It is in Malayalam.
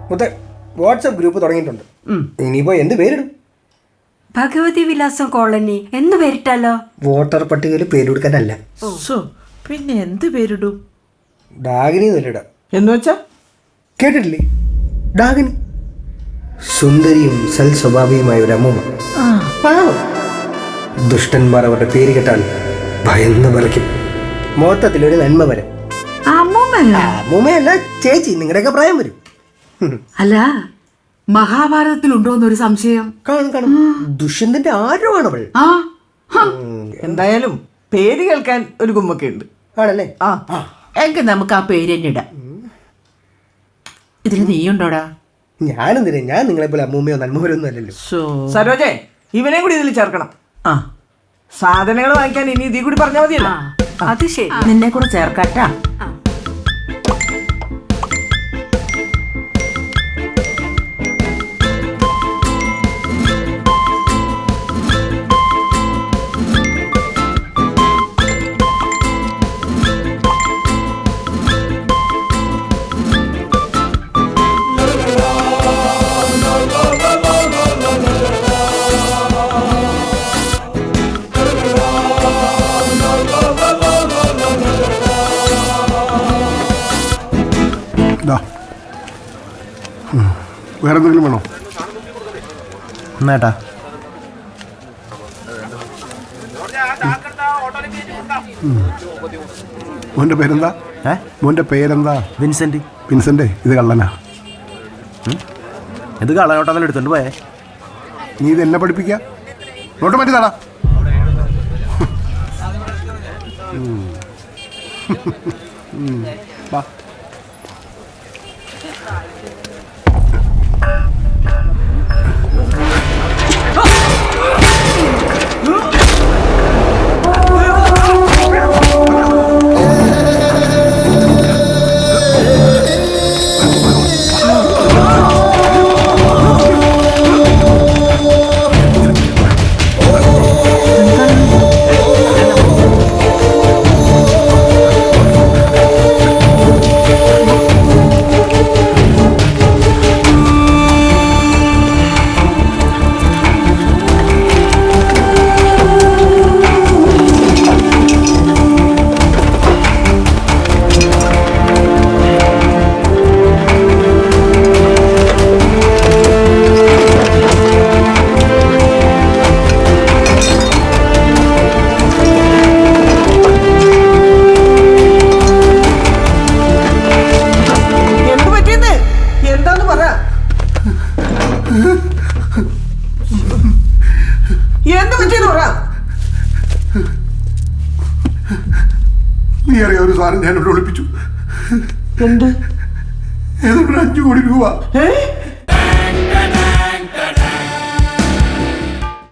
മുത്തേ വാട്സപ്പ് ഗ്രൂപ്പ് തുടങ്ങിയിട്ടുണ്ട്. ഇനിയിപ്പോ എന്ത് പേരിടും? ഭഗവതി വിലാസം കോളനി എന്ന് പേരിട്ടാലോ? വോട്ടർ പട്ടികയിൽ പേര് കൊടുക്കാനല്ല. പിന്നെ എന്ത് പേരിടും? ഡാഗിനി നല്ലിടാം. എന്ന് വെച്ചാ കേട്ടിട്ടില്ലേ? ഡാഗിനി സുന്ദരിയും സൽ സ്വഭാവിയുമായ ഒരു അമ്മൂമ്മ. പാവം. ദുഷ്ടന്മാർ അവരുടെ പേര് കേട്ടാൽ ഭയന്ന് വിറയ്ക്കും. മൊത്തത്തിലൊരു നന്മ വരും. അമ്മൂമ്മയല്ല ചേച്ചി, നിങ്ങളുടെയൊക്കെ പ്രായം വരും. അല്ല, മഹാഭാരതത്തിലുണ്ടോന്നൊരു സംശയം. കാണും. ദുഷ്യന്തന്റെ ആരുമാണ് അവൾ. എന്തായാലും പേര് കേൾക്കാൻ ഒരു കുമ്മൊക്കെ ഉണ്ട്. ആണല്ലേ? എങ്കിൽ നമുക്ക് ആ പേര് തന്നെ ഇടാം. ഇതിൽ നീയുണ്ടോടാ? ഞാനെന്തിനാ? ഞാൻ നിങ്ങളെ പോലെ അമ്മൂമ്മയോ നന്മവരൊന്നും അല്ലല്ലോ. സരോജേ, ഇവനെ കൂടി ഇതിൽ ചേർക്കണം. സാധനങ്ങൾ വാങ്ങിക്കാൻ ഇനി ഇതിൽ കൂടി പറഞ്ഞാൽ മതിയല്ലോ. അത് ശരി, നിന്നെ കൂടെ ചേർക്കാട്ടാ. വേറെ എന്തെങ്കിലും വേണോ? എന്നാട്ടാ മോൻ്റെ പേരെന്താ? മോൻ്റെ പേരെന്താ? വിൻസെന്റ്. വിൻസെന്റ്, ഇത് കള്ളനാ. ഇത് കള്ളനോട്ടം എടുത്തോണ്ട് പോയേ. നീ ഇത് എന്നെ പഠിപ്പിക്കുക? നോട്ട് മാറ്റിതാടാ. വാ. നീ അറിയാം, ഒരു സാധനം ഞാനിവിടെ ഒളിപ്പിച്ചു. എന്ത്? ഏതൊരു 5 കോടി രൂപ.